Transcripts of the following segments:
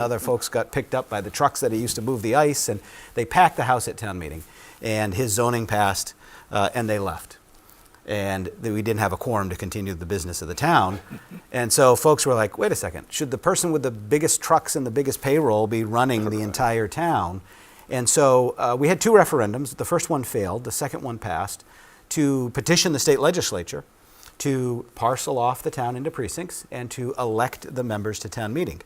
Other folks got picked up by the trucks that he used to move the ice, and they packed the house at town meeting. And his zoning passed, and they left. And we didn't have a quorum to continue the business of the town. And so folks were like, wait a second, should the person with the biggest trucks and the biggest payroll be running the entire town? And so we had two referendums. The first one failed, the second one passed, to petition the state legislature to parcel off the town into precincts and to elect the members to town meeting.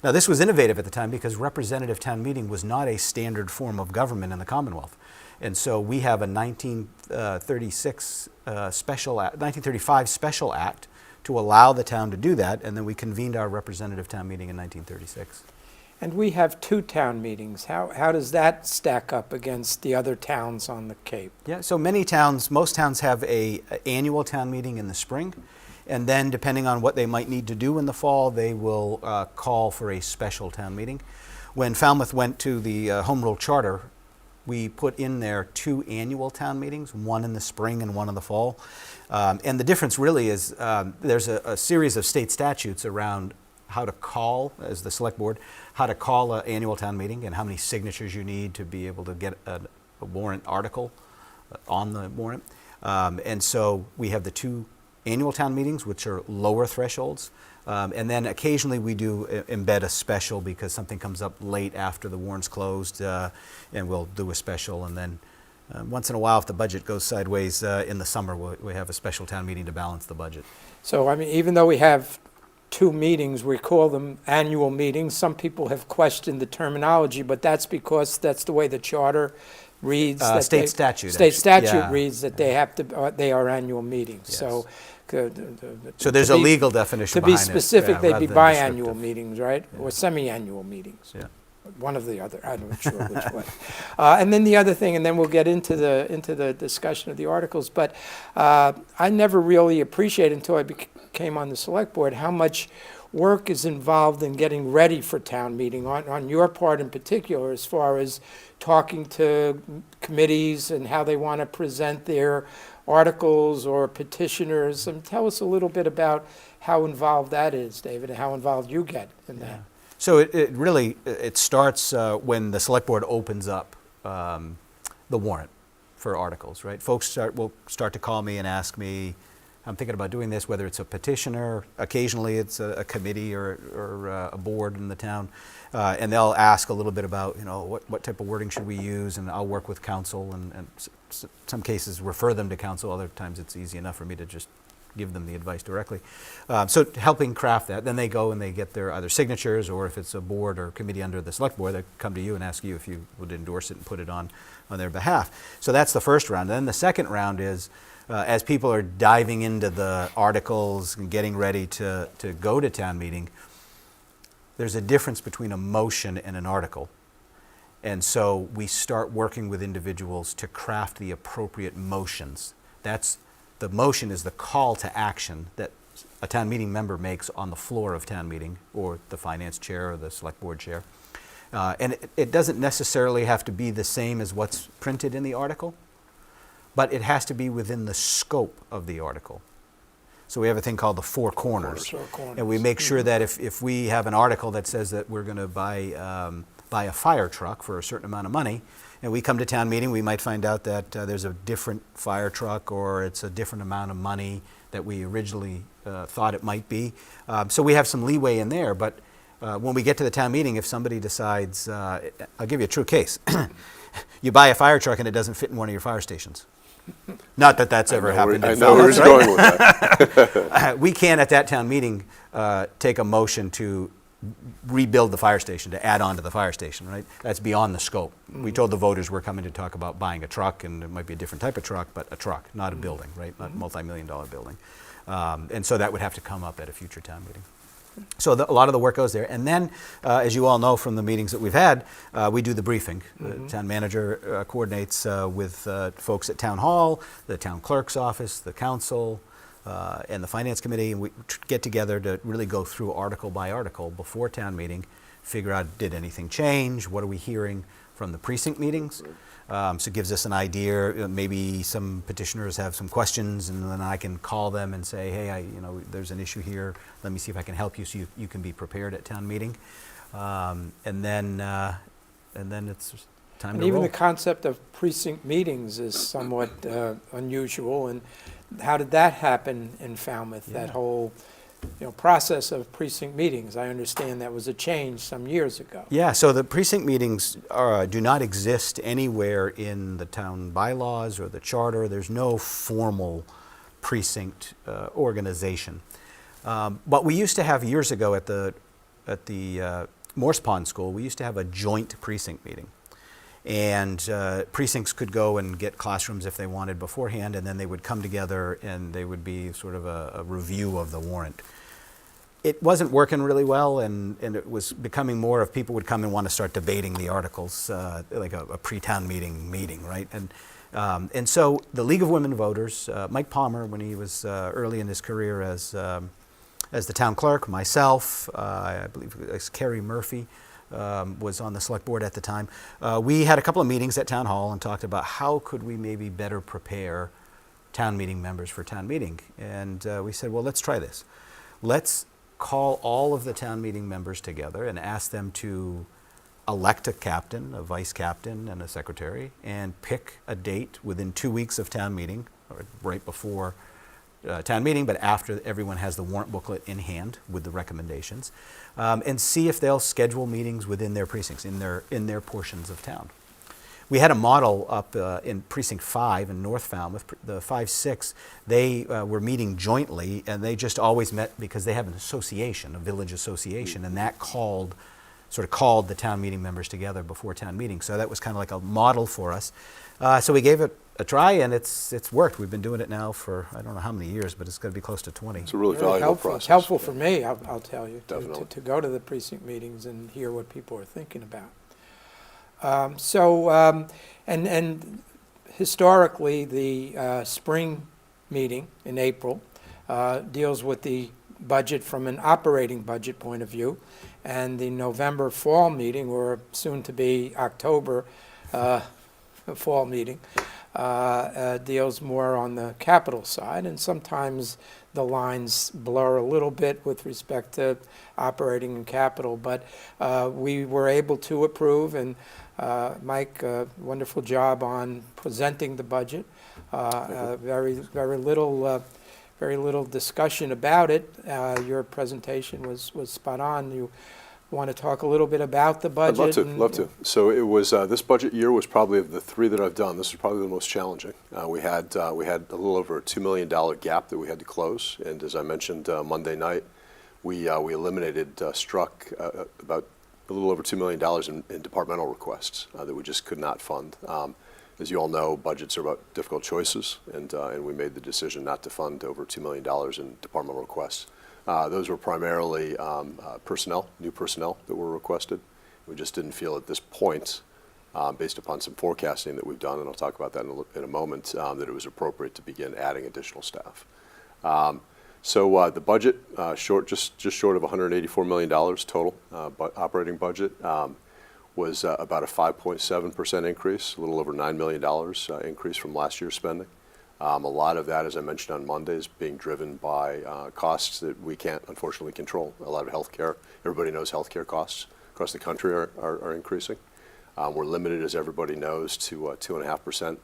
Now, this was innovative at the time because representative town meeting was not a standard form of government in the Commonwealth. And so we have a 1935 special act to allow the town to do that, and then we convened our representative town meeting in 1936. And we have two town meetings. How does that stack up against the other towns on the Cape? Yeah, so most towns have a annual town meeting in the spring, and then depending on what they might need to do in the fall, they will call for a special town meeting. When Falmouth went to the Home Rule Charter, we put in there two annual town meetings, one in the spring and one in the fall. And the difference really is there's a series of state statutes around how to call, as the select board, how to call an annual town meeting and how many signatures you need to be able to get a warrant article on the warrant. And so we have the two annual town meetings, which are lower thresholds. And then occasionally we do embed a special because something comes up late after the warrant's closed, and we'll do a special. And then once in a while, if the budget goes sideways in the summer, we have a special town meeting to balance the budget. So, I mean, even though we have two meetings, we call them annual meetings. Some people have questioned the terminology, but that's because that's the way the charter reads. State statute reads that they have to. They are annual meetings. Yes. So there's a legal definition to be behind specific, it, they'd be rather than biannual descriptive. meetings, right? Yeah. Or semi-annual meetings. Yeah. One of the other. I'm not sure which one. And then the other thing, and then we'll get into the discussion of the articles. But I never really appreciated until I came on the select board how much work is involved in getting ready for town meeting on your part in particular, as far as talking to committees and how they want to present their articles or petitioners. And tell us a little bit about how involved that is, David, and how involved you get in that. So it really starts when the select board opens up the warrant for articles, right? Folks will start to call me and ask me, I'm thinking about doing this, whether it's a petitioner, occasionally it's a committee or a board in the town, and they'll ask a little bit about, what type of wording should we use, and I'll work with counsel, and some cases refer them to counsel, other times it's easy enough for me to just give them the advice directly. So helping craft that, then they go and they get their either signatures, or if it's a board or committee under the select board, they come to you and ask you if you would endorse it and put it on their behalf. So that's the first round. Then the second round is, as people are diving into the articles and getting ready to go to town meeting, there's a difference between a motion and an article. And so we start working with individuals to craft the appropriate motions. The motion is the call to action that a town meeting member makes on the floor of town meeting, or the finance chair or the select board chair. And it doesn't necessarily have to be the same as what's printed in the article, but it has to be within the scope of the article. So we have a thing called the four corners. And we make sure that if we have an article that says that we're going to buy a fire truck for a certain amount of money, and we come to town meeting, we might find out that there's a different fire truck, or it's a different amount of money that we originally thought it might be. So we have some leeway in there, but when we get to the town meeting, if somebody decides, I'll give you a true case. You buy a fire truck and it doesn't fit in one of your fire stations. Not that that's ever happened. I know where he's going with that. We can, at that town meeting, take a motion to rebuild the fire station, to add on to the fire station, right? That's beyond the scope. We told the voters we're coming to talk about buying a truck, and it might be a different type of truck, but a truck, not a building, right? Not a multi-million-dollar building. And so that would have to come up at a future town meeting. So a lot of the work goes there. And then, as you all know from the meetings that we've had, we do the briefing. The town manager coordinates with folks at town hall, the town clerk's office, the council, and the finance committee, and we get together to really go through article by article before town meeting, figure out, did anything change, what are we hearing from the precinct meetings? So it gives us an idea. Maybe some petitioners have some questions, and then I can call them and say, hey, there's an issue here. Let me see if I can help you, so you can be prepared at town meeting. and then it's time And to even roll. the concept of precinct meetings is somewhat unusual. And how did that happen in Falmouth? Yeah. That whole, process of precinct meetings. I understand that was a change some years ago. Yeah, so the precinct meetings do not exist anywhere in the town bylaws or the charter. There's no formal precinct organization. But we used to have, years ago at the Morse Pond School, we used to have a joint precinct meeting. And precincts could go and get classrooms if they wanted beforehand, and then they would come together and they would be sort of a review of the warrant. It wasn't working really well, and it was becoming more of people would come and want to start debating the articles, like a pre-town meeting, right? And so the League of Women Voters, Mike Palmer, when he was early in his career as the town clerk, myself, I believe it was Carrie Murphy, was on the select board at the time. We had a couple of meetings at town hall and talked about how could we maybe better prepare town meeting members for town meeting. And we said, well, let's try this. Let's call all of the town meeting members together and ask them to elect a captain, a vice captain, and a secretary, and pick a date within 2 weeks of town meeting, or right before town meeting, but after everyone has the warrant booklet in hand with the recommendations, and see if they'll schedule meetings within their precincts, in their portions of town. We had a model up in Precinct 5 in North Falmouth, the 5-6. They were meeting jointly, and they just always met because they have an association, a village association, and that sort of called the town meeting members together before town meeting. So that was kind of like a model for us. So we gave it a try, and it's worked. We've been doing it now for I don't know how many years, but it's going to be close to 20. It's a really Very valuable helpful. process. It's helpful for me, I'll tell you, Definitely. to go to the precinct meetings and hear what people are thinking about. And historically, the spring meeting in April deals with the budget from an operating budget point of view, and the November fall meeting, or soon to be October fall meeting, deals more on the capital side, and sometimes the lines blur a little bit with respect to operating and capital, but we were able to approve, and Mike, wonderful job on presenting the budget. Very little discussion about it. Your presentation was spot on. You want to talk a little bit about the budget? I'd love to. So it was, this budget year was probably, of the three that I've done, this was probably the most challenging. We had a little over a $2 million gap that we had to close, and as I mentioned Monday night, we struck about a little over $2 million in departmental requests that we just could not fund. As you all know, budgets are about difficult choices, and we made the decision not to fund over $2 million in departmental requests. Those were primarily new personnel that were requested. We just didn't feel at this point, based upon some forecasting that we've done, and I'll talk about that in a moment, that it was appropriate to begin adding additional staff. So the budget, just short of $184 million total operating budget, was about a 5.7% increase, a little over $9 million increase from last year's spending. A lot of that, as I mentioned on Monday, is being driven by costs that we can't unfortunately control. A lot of healthcare, everybody knows healthcare costs across the country are increasing. We're limited, as everybody knows, to a 2.5%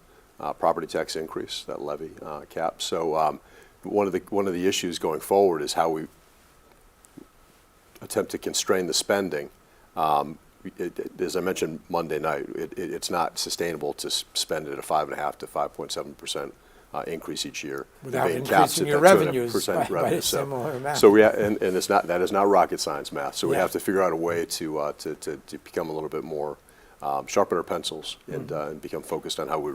property tax increase, that levy cap. So one of the issues going forward is how we attempt to constrain the spending. As I mentioned Monday night, it's not sustainable to spend at a 5.5 to 5.7% increase each year, Without being capped increasing at your that revenues 2.5% by revenue. a similar amount. So and that is not rocket science math. So we Yeah. have to figure out a way to become a little bit more sharpen our pencils and become focused on how we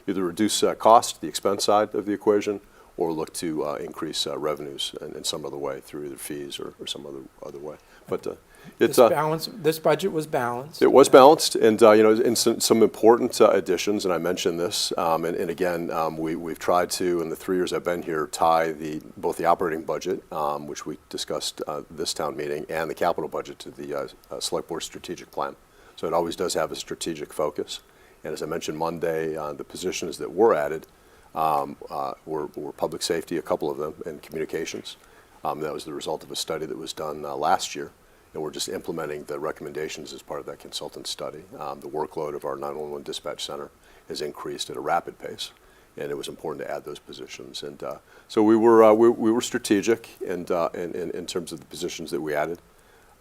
either reduce cost, the expense side of the equation, or look to increase revenues in some other way through either fees or some other way. But This budget was balanced. it was balanced, and in some important additions, and I mentioned this, and again, we've tried to, in the 3 years I've been here, tie both the operating budget, which we discussed this town meeting, and the capital budget to the Select Board strategic plan. So it always does have a strategic focus. And as I mentioned Monday, the positions that were added were public safety, a couple of them, and communications. That was the result of a study that was done last year, and we're just implementing the recommendations as part of that consultant study. The workload of our 911 dispatch center has increased at a rapid pace, and it was important to add those positions. And so we were strategic in terms of the positions that we added.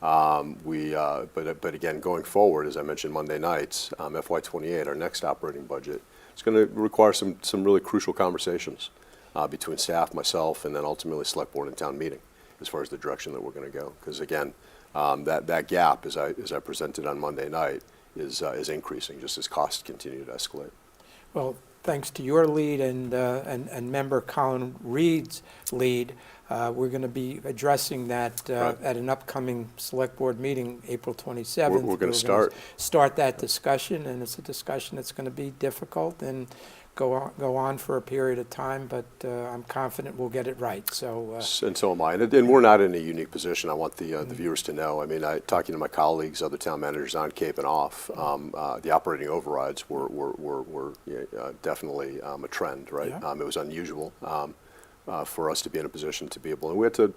But again, going forward, as I mentioned Monday nights, FY28, our next operating budget, it's going to require some really crucial conversations between staff, myself, and then ultimately select board and town meeting as far as the direction that we're going to go. Because again, that gap, as I presented on Monday night, is increasing just as costs continue to escalate. Well, thanks to your lead and member Colin Reed's lead, we're going to be addressing that Right. at an upcoming select board meeting, April 27th. We're going to start that discussion, and it's a discussion that's going to be difficult and go on for a period of time, but I'm confident we'll get it right. So and so am I. And we're not in a unique position. I want the viewers to know. I mean, talking to my colleagues, other town managers on Cape and off, the operating overrides were definitely a trend, right? Yeah. It was unusual for us to be in a position to be able, and we had to,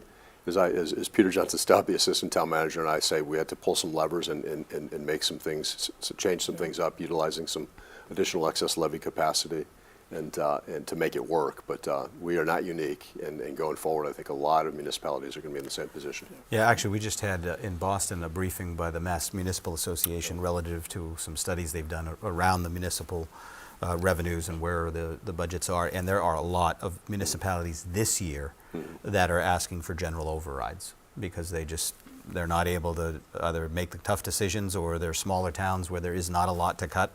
as Peter Johnson Stout, the assistant town manager, and I say, we had to pull some levers and make some things, change some things up, utilizing some additional excess levy capacity, and to make it work. But we are not unique, and going forward, I think a lot of municipalities are going to be in the same position. Yeah, actually, we just had in Boston a briefing by the Mass Municipal Association relative to some studies they've done around the municipal revenues and where the budgets are, and there are a lot of municipalities this year that are asking for general overrides because they're not able to either make the tough decisions, or they're smaller towns where there is not a lot to cut,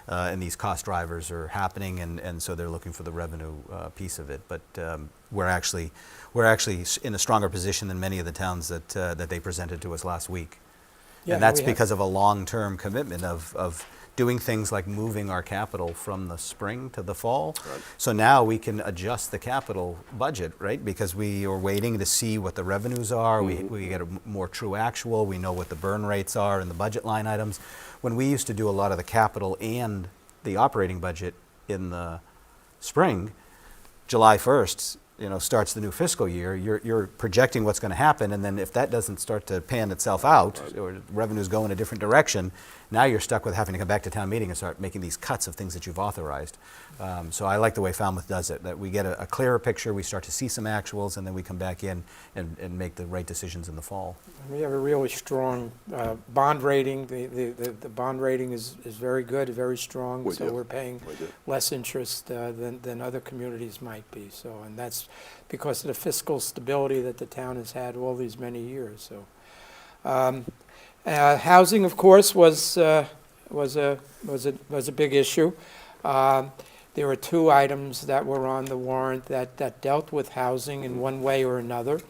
and these cost drivers are happening, and so they're looking for the revenue piece of it. But we're actually in a stronger position than many of the towns that they presented to us last week. Yeah, and that's we have- because of a long-term commitment of doing things like moving our capital from the spring to the fall. Right. So now we can adjust the capital budget, right? Because we are waiting to see what the revenues are. We get a more true actual. We know what the burn rates are in the budget line items. When we used to do a lot of the capital and the operating budget in the spring, July 1st, starts the new fiscal year, you're projecting what's going to happen, and then if that doesn't start to pan itself out, or revenues go in a different direction, now you're stuck with having to come back to town meeting and start making these cuts of things that you've authorized. So I like the way Falmouth does it, that we get a clearer picture, we start to see some actuals, and then we come back in and make the right decisions in the fall. We have a really strong bond rating. The bond rating is very good, very strong. We so do. we're paying We do. less interest than other communities might be. So, and that's because of the fiscal stability that the town has had all these many years. So, housing, of course, was a big issue. There were two items that were on the warrant that dealt with housing in one way or another.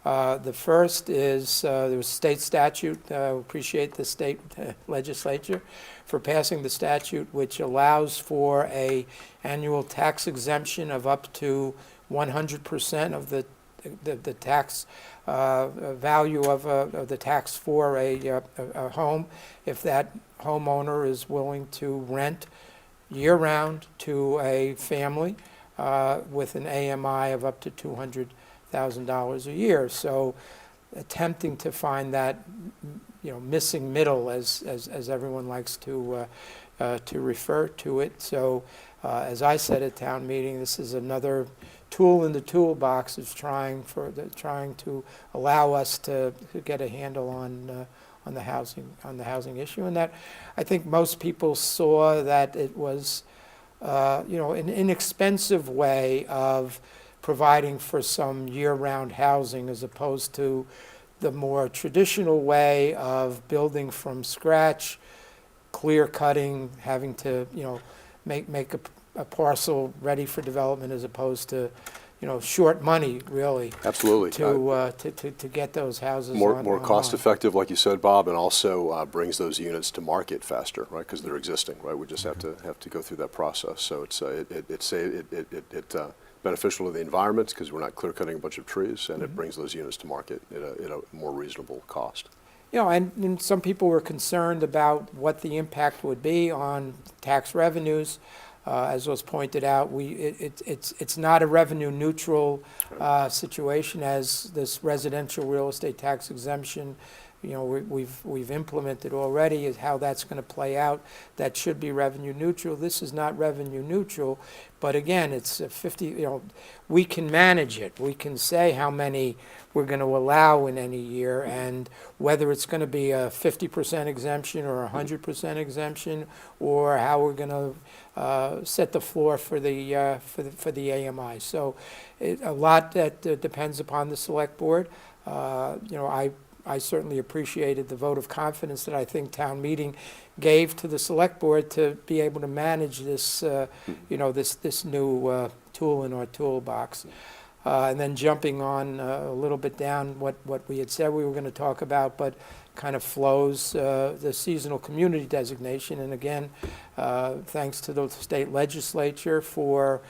The first is there was state statute. Appreciate the state legislature for passing the statute, which allows for a annual tax exemption of up to 100% of the tax value of the tax for a home, if that homeowner is willing to rent year-round to a family with an AMI of up to $200,000 a year. So attempting to find that missing middle, as everyone likes to refer to it. So as I said at town meeting, this is another tool in the toolbox of trying to allow us to get a handle on the housing issue, and that I think most people saw that it was an inexpensive way of providing for some year-round housing, as opposed to the more traditional way of building from scratch, clear cutting, having to make a parcel ready for development, as opposed to short money, really. Absolutely. To get those houses more cost effective, like you said, Bob, and also brings those units to market faster, right? Because they're existing, right? We just have to go through that process. So it's beneficial to the environment because we're not clear cutting a bunch of trees, and it brings those units to market at a more reasonable cost. And some people were concerned about what the impact would be on tax revenues. As was pointed out, it's not a revenue neutral situation, as this residential real estate tax exemption we've implemented already, is how that's going to play out. That should be revenue neutral. This is not revenue neutral, but again, it's a 50, we can manage it. We can say how many we're going to allow in any year, and whether it's going to be a 50% exemption or a 100% exemption, or how we're going to set the floor for the AMI. So a lot that depends upon the select board. I certainly appreciated the vote of confidence that I think town meeting gave to the select board to be able to manage this, this new tool in our toolbox. And then jumping on a little bit down what we had said we were going to talk about, but kind of flows the seasonal community designation. And again, thanks to the state legislature for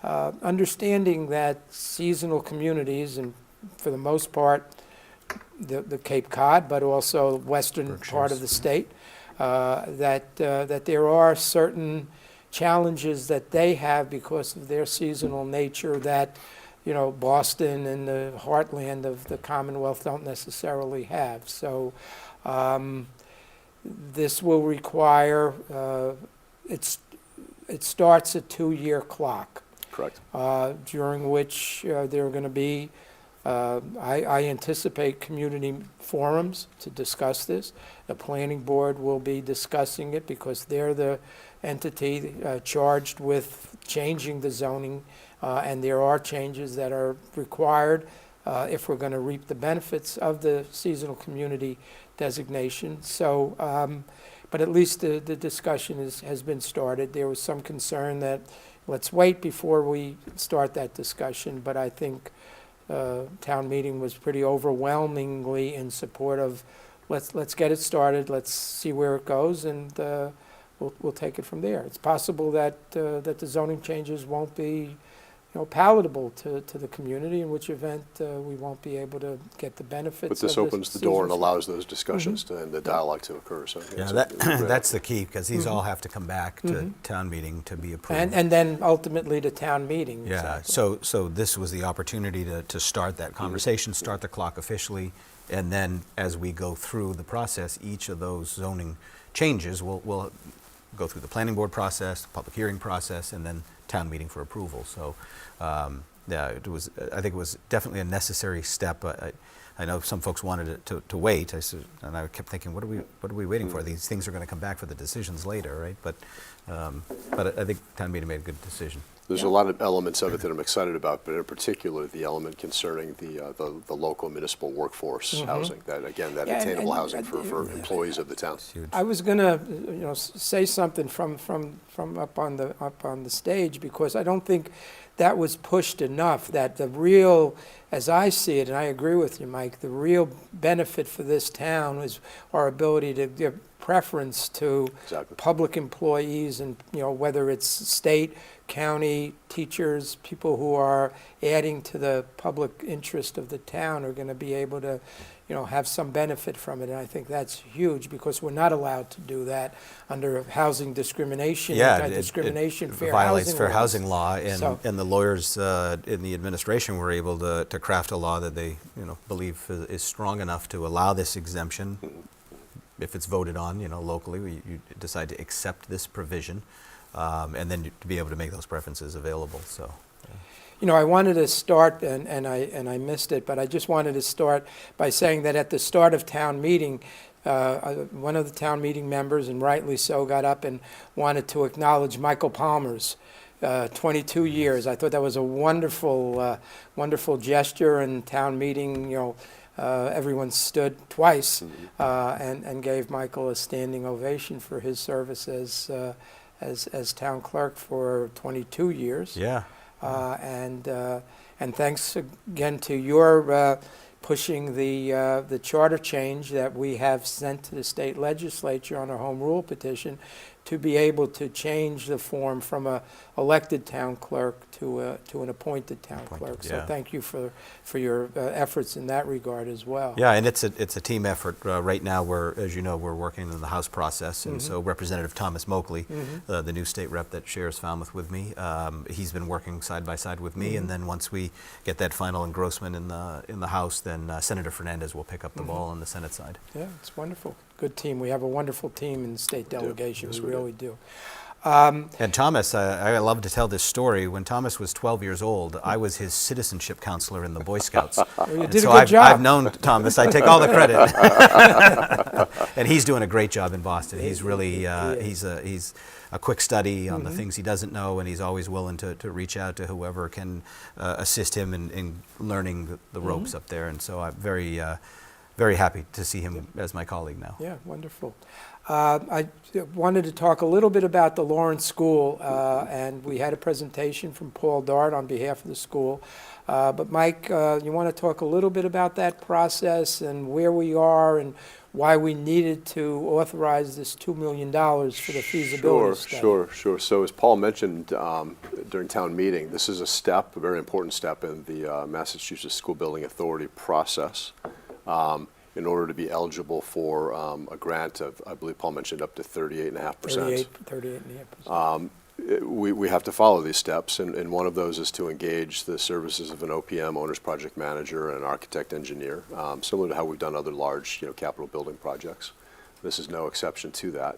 understanding that seasonal communities, and for the most part, the Cape Cod, but also western part of the state, that there are certain challenges that they have because of their seasonal nature that, Boston and the heartland of the Commonwealth don't necessarily have. So this will require, it starts a 2-year clock. Correct. During which there are going to be, I anticipate community forums to discuss this. The planning board will be discussing it because they're the entity charged with changing the zoning, and there are changes that are required if we're going to reap the benefits of the seasonal community designation. So, but at least the discussion has been started. There was some concern that let's wait before we start that discussion, but I think town meeting was pretty overwhelmingly in support of let's get it started, let's see where it goes, and we'll take it from there. It's possible that the zoning changes won't be palatable to the community, in which event we won't be able to get the benefits. But this opens the door and allows those discussions and the dialogue to occur. So that's the key, because these all have to come back to town meeting to be approved. And then ultimately to town meeting. Yeah, exactly. so this was the opportunity to start that conversation, start the clock officially, and then as we go through the process, each of those zoning changes will go through the planning board process, the public hearing process, and then town meeting for approval. So, yeah, I think it was definitely a necessary step. I know some folks wanted it to wait. And I kept thinking, what are we waiting for? These things are going to come back for the decisions later, right? But I think town meeting made a good decision. There's a lot of elements of it that I'm excited about, but in particular, the element concerning the local municipal workforce housing. That again, that attainable housing for employees of the town. Huge. I was going to, say something from up on the stage, because I don't think that was pushed enough. That the real, as I see it, and I agree with you, Mike, the real benefit for this town is our ability to give preference to public employees, and whether it's state, county, teachers, people who are adding to the public interest of the town are going to be able to have some benefit from it. And I think that's huge, because we're not allowed to do that under housing discrimination, anti-discrimination, fair violates housing fair laws. housing law, and the lawyers in the administration were able to craft a law that they believe is strong enough to allow this exemption. If it's voted on, locally, you decide to accept this provision, and then to be able to make those preferences available. So. I wanted to start, and I missed it, but I just wanted to start by saying that at the start of town meeting, one of the town meeting members, and rightly so, got up and wanted to acknowledge Michael Palmer's 22 years. I thought that was a wonderful, wonderful gesture, and town meeting, everyone stood twice and gave Michael a standing ovation for his service as town clerk for 22 years. Yeah. And thanks again to your pushing the charter change that we have sent to the state legislature on a home rule petition to be able to change the form from a elected town clerk to an appointed town clerk. So thank you for your efforts in that regard as well. Yeah, and it's a team effort. Right now, as you know, we're working in the House process, and so Representative Thomas Moakley, the new state rep that shares Falmouth with me, he's been working side by side with me, and then once we get that final engrossment in the House, then Senator Fernandez will pick up the ball on the Senate side. Yeah, it's wonderful. Good team. We have a wonderful team in the state delegation. Yes, We we do. really do. And Thomas, I love to tell this story. When Thomas was 12 years old, I was his citizenship counselor in the Boy Scouts. Well, you And did so a good I've, job. I've known Thomas. I take all the credit. And he's doing a great job in Boston. He's really, he's a quick study on the things he doesn't know, and he's always willing to reach out to whoever can assist him in learning the ropes up there. And so I'm very, very happy to see him as my colleague now. Yeah, wonderful. I wanted to talk a little bit about the Lawrence School, and we had a presentation from Paul Dart on behalf of the school. But Mike, you want to talk a little bit about that process and where we are and why we needed to authorize this $2 million for the feasibility study? Sure. So as Paul mentioned during town meeting, this is a step, a very important step in the Massachusetts School Building Authority process. In order to be eligible for a grant of, I believe Paul mentioned, up to 38.5%. 38.5%. We have to follow these steps, and one of those is to engage the services of an OPM, owner's project manager, and an architect engineer, similar to how we've done other large, capital building projects. This is no exception to that.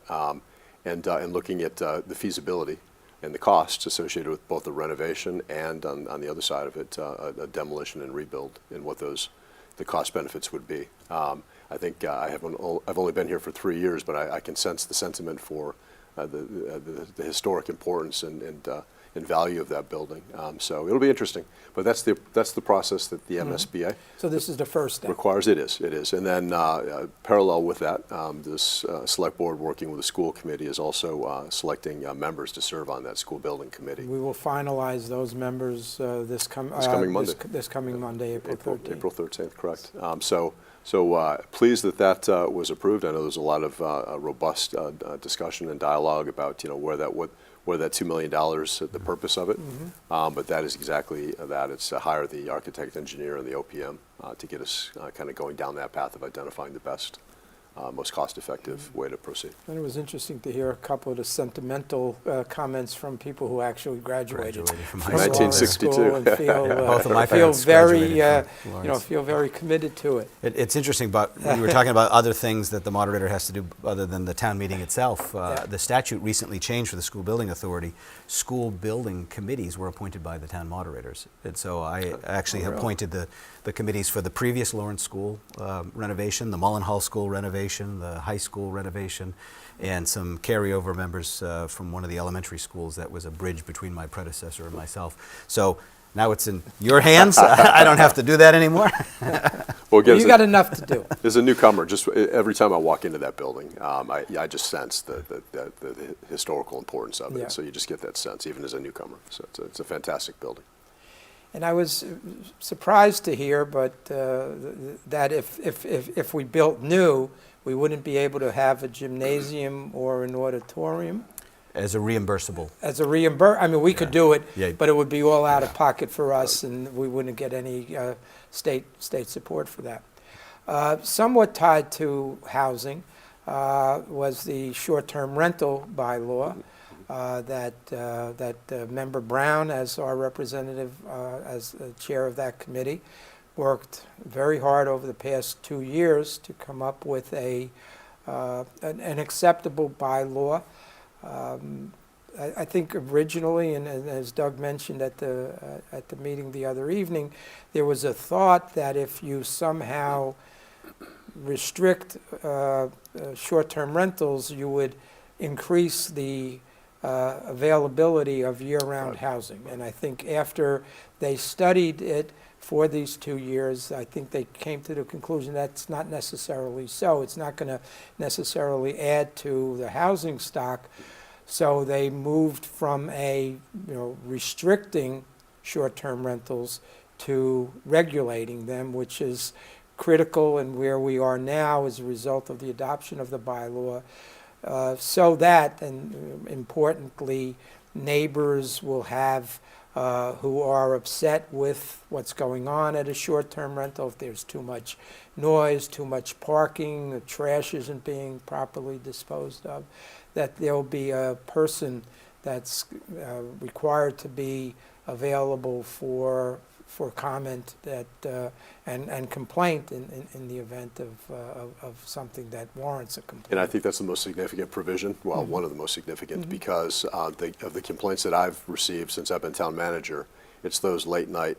And looking at the feasibility and the costs associated with both the renovation and on the other side of it, a demolition and rebuild, and what the cost benefits would be. I think I've only been here for 3 years, but I can sense the sentiment for the historic importance and value of that building. So it'll be interesting. But that's the process that the MSBA So this is the first step. requires. It is. And then parallel with that, this select board working with the school committee is also selecting members to serve on that school building committee. We will finalize those members this coming Monday. This coming Monday, April 13th. April 13th, correct. So pleased that was approved. I know there's a lot of robust discussion and dialogue about where that $2 million, the purpose of it. But that is exactly that. It's to hire the architect, engineer, and the OPM to get us kind of going down that path of identifying the best, most cost-effective way to proceed. And it was interesting to hear a couple of the sentimental comments from people who actually graduated From from high school. Lawrence School and feel, Both of my feel parents very, graduated from Lawrence. feel very committed to it. It's interesting, but we were talking about other things that the moderator has to do other than the town meeting itself. The statute recently changed for the School Building Authority. School building committees were appointed by the town moderators. And so I actually appointed the committees for the previous Lawrence School renovation, the Mullenhull School renovation, the high school renovation, and some carryover members from one of the elementary schools that was a bridge between my predecessor and myself. So now it's in your hands. I don't have to do that anymore. Well, again, You got enough to do. as a newcomer, just every time I walk into that building, I just sense the historical importance of it. Yeah. So you just get that sense, even as a newcomer. So it's a fantastic building. And I was surprised to hear, but that if we built new, we wouldn't be able to have a gymnasium or an auditorium As a reimbursable. as a I mean, we could do it, Yeah. but it would be all out of pocket for us, and we wouldn't get any state support for that. Somewhat tied to housing was the short-term rental bylaw. That Member Brown, as our representative, as the chair of that committee, worked very hard over the past 2 years to come up with an acceptable bylaw. I think originally, and as Doug mentioned at the meeting the other evening, there was a thought that if you somehow restrict short-term rentals, you would increase the availability of year-round housing. And I think after they studied it for these 2 years, I think they came to the conclusion that's not necessarily so. It's not going to necessarily add to the housing stock. So they moved from restricting short-term rentals to regulating them, which is critical and where we are now as a result of the adoption of the bylaw. So that, and importantly, neighbors will have, who are upset with what's going on at a short-term rental, if there's too much noise, too much parking, the trash isn't being properly disposed of, that there'll be a person that's required to be available for for comment that, and complaint in the event of something that warrants a complaint. And I think that's the most significant provision, well, one of the most significant, because of the complaints that I've received since I've been town manager, it's those late night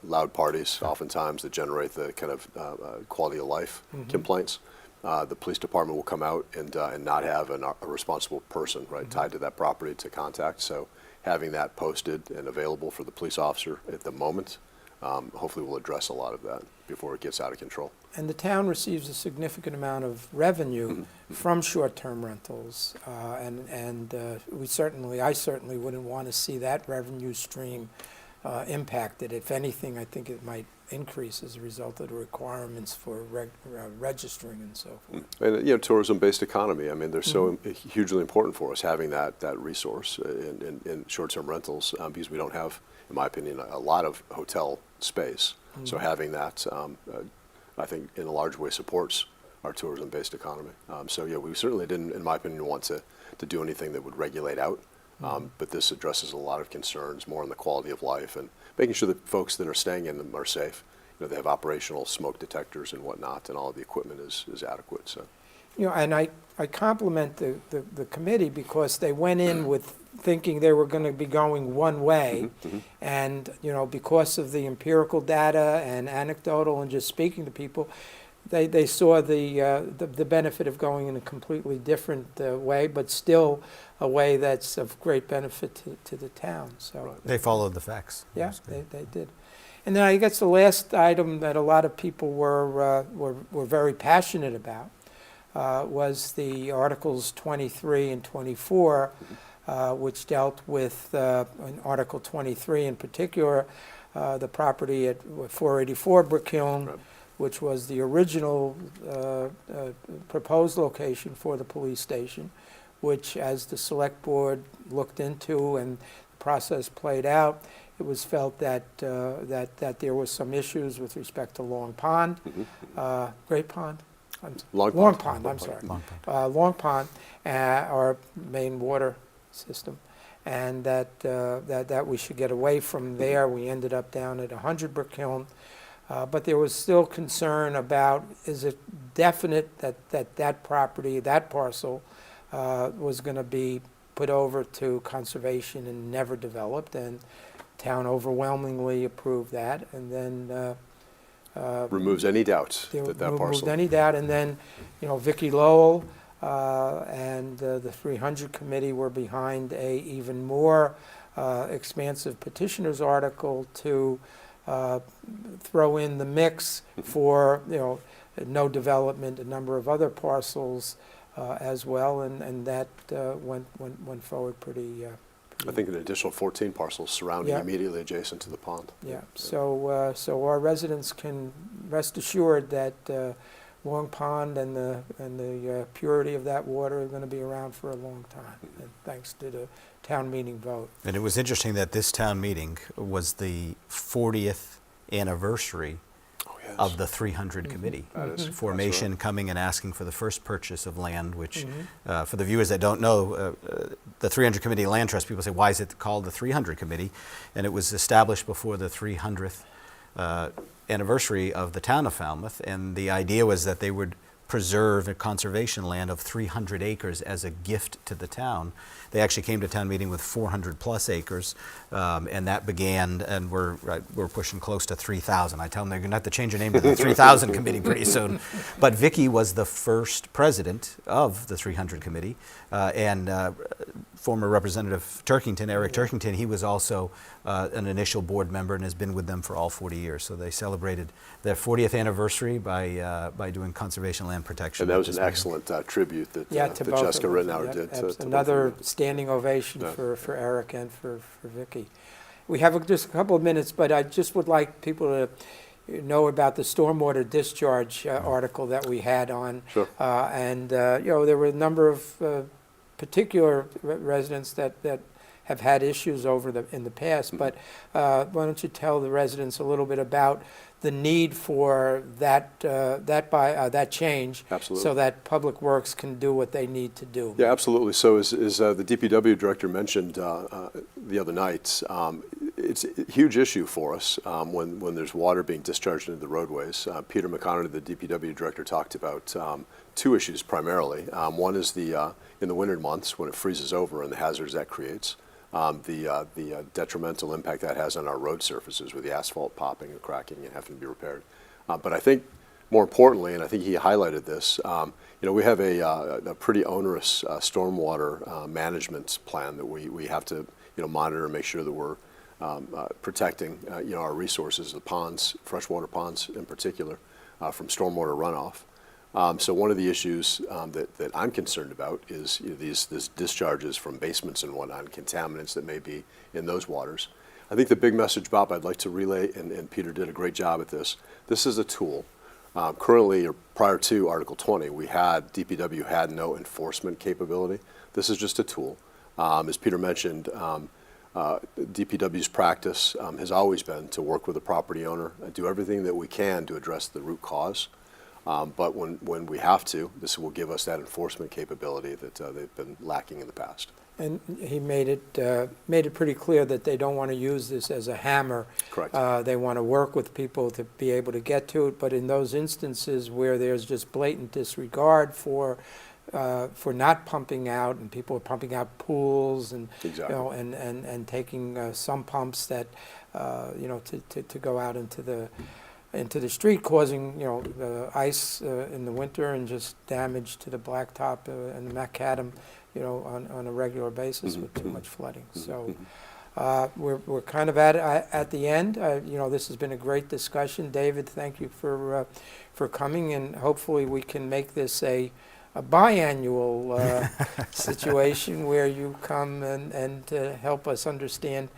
loud parties oftentimes that generate the kind of quality of life complaints. The police department will come out and not have a responsible person, right, tied to that property to contact. So having that posted and available for the police officer at the moment, hopefully will address a lot of that before it gets out of control. And the town receives a significant amount of revenue from short-term rentals, and I certainly wouldn't want to see that revenue stream impacted. If anything, I think it might increase as a result of the requirements for registering and so forth. And tourism-based economy. I mean, they're so hugely important for us having that resource in short-term rentals because we don't have, in my opinion, a lot of hotel space. So having that, I think, in a large way supports our tourism-based economy. So yeah, we certainly didn't, in my opinion, want to do anything that would regulate out. But this addresses a lot of concerns, more on the quality of life and making sure that folks that are staying in them are safe. They have operational smoke detectors and whatnot, and all of the equipment is adequate. So, and I compliment the committee because they went in with thinking they were going to be going one way, and because of the empirical data and anecdotal and just speaking to people, they saw the benefit of going in a completely different way, but still a way that's of great benefit to the town. So They followed the facts. yeah, they did. And then I guess the last item that a lot of people were very passionate about was the Articles 23 and 24, which dealt with, in Article 23 in particular, the property at 484 Brick Hill, right, which was the original proposed location for the police station, which, as the select board looked into and the process played out, it was felt that there was some issues with respect to Long Pond, Great Pond, Long Pond. I'm sorry, Long Pond, our main water system, and that we should get away from there. We ended up down at 100 Brick Hill. But there was still concern about, is it definite that property, that parcel, was going to be put over to conservation and never developed, and town overwhelmingly approved that, and then removes any doubt that parcel. Removed any doubt, and then, Vicki Lowell and the 300 committee were behind a even more expansive petitioner's article to throw in the mix for no development, a number of other parcels as well, and that went forward pretty. I think an additional 14 parcels surrounding immediately adjacent to the pond. Yeah. So our residents can rest assured that Long Pond and the purity of that water are going to be around for a long time, and thanks to the town meeting vote. And it was interesting that this town meeting was the 40th anniversary of the 300 committee formation, coming and asking for the first purchase of land, which for the viewers that don't know, the 300 committee land trust, people say, why is it called the 300 committee? And it was established before the 300th anniversary of the town of Falmouth, and the idea was that they would preserve a conservation land of 300 acres as a gift to the town. They actually came to town meeting with 400 plus acres, and that began, and we're pushing close to 3,000. I tell them they're going to have to change their name to the 3,000 committee pretty soon. But Vicki was the first president of the 300 committee, and former Representative Turkington, Eric Turkington, he was also an initial board member and has been with them for all 40 years. So they celebrated their 40th anniversary by doing conservation land protection. And that was an excellent tribute that Jessica Rittenauer did. Another standing ovation for Eric and for Vicki. We have just a couple of minutes, but I just would like people to know about the stormwater discharge article that we had on. Sure. And there were a number of particular residents that have had issues in the past, but why don't you tell the residents a little bit about the need for that change, absolutely, so that Public Works can do what they need to do. Yeah, absolutely. So as the DPW director mentioned the other night, It's a huge issue for us when there's water being discharged into the roadways. Peter McConaughey, the DPW director, talked about two issues primarily. One is in the winter months when it freezes over and the hazards that creates, the detrimental impact that has on our road surfaces with the asphalt popping and cracking and having to be repaired. But I think more importantly, and I think he highlighted this, we have a pretty onerous stormwater management plan that we have to monitor and make sure that we're protecting our resources, the ponds, freshwater ponds in particular, from stormwater runoff. So one of the issues that I'm concerned about is these discharges from basements and whatnot, contaminants that may be in those waters. I think the big message, Bob, I'd like to relay, and Peter did a great job at this. This is a tool. Currently, or prior to Article 20, DPW had no enforcement capability. This is just a tool. As Peter mentioned, DPW's practice has always been to work with the property owner and do everything that we can to address the root cause. But when we have to, this will give us that enforcement capability that they've been lacking in the past. And he made it pretty clear that they don't want to use this as a hammer. Correct. They want to work with people to be able to get to it. But in those instances where there's just blatant disregard for not pumping out, and people are pumping out pools, and Exactly. and taking some pumps that to go out into the street, causing ice in the winter and just damage to the blacktop and the macadam, on a regular basis with too much flooding. So we're kind of at the end. This has been a great discussion. David, thank you for coming, and hopefully we can make this a biannual situation where you come and help us understand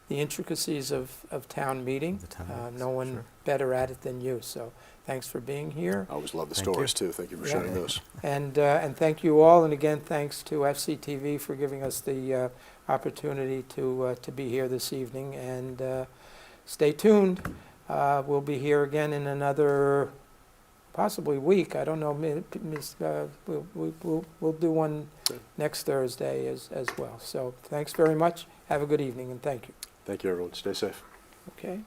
the intricacies of town meeting. No one sure. better at it than you. So thanks for being here. I always love the Thank stories you. too. Thank you for Yeah. sharing those. And thank you all. And again, thanks to FCTV for giving us the opportunity to be here this evening. And stay tuned. We'll be here again in another possibly week. I don't know. We'll do one next Thursday as well. So thanks very much. Have a good evening, and thank you. Thank you, everyone. Stay safe. Okay.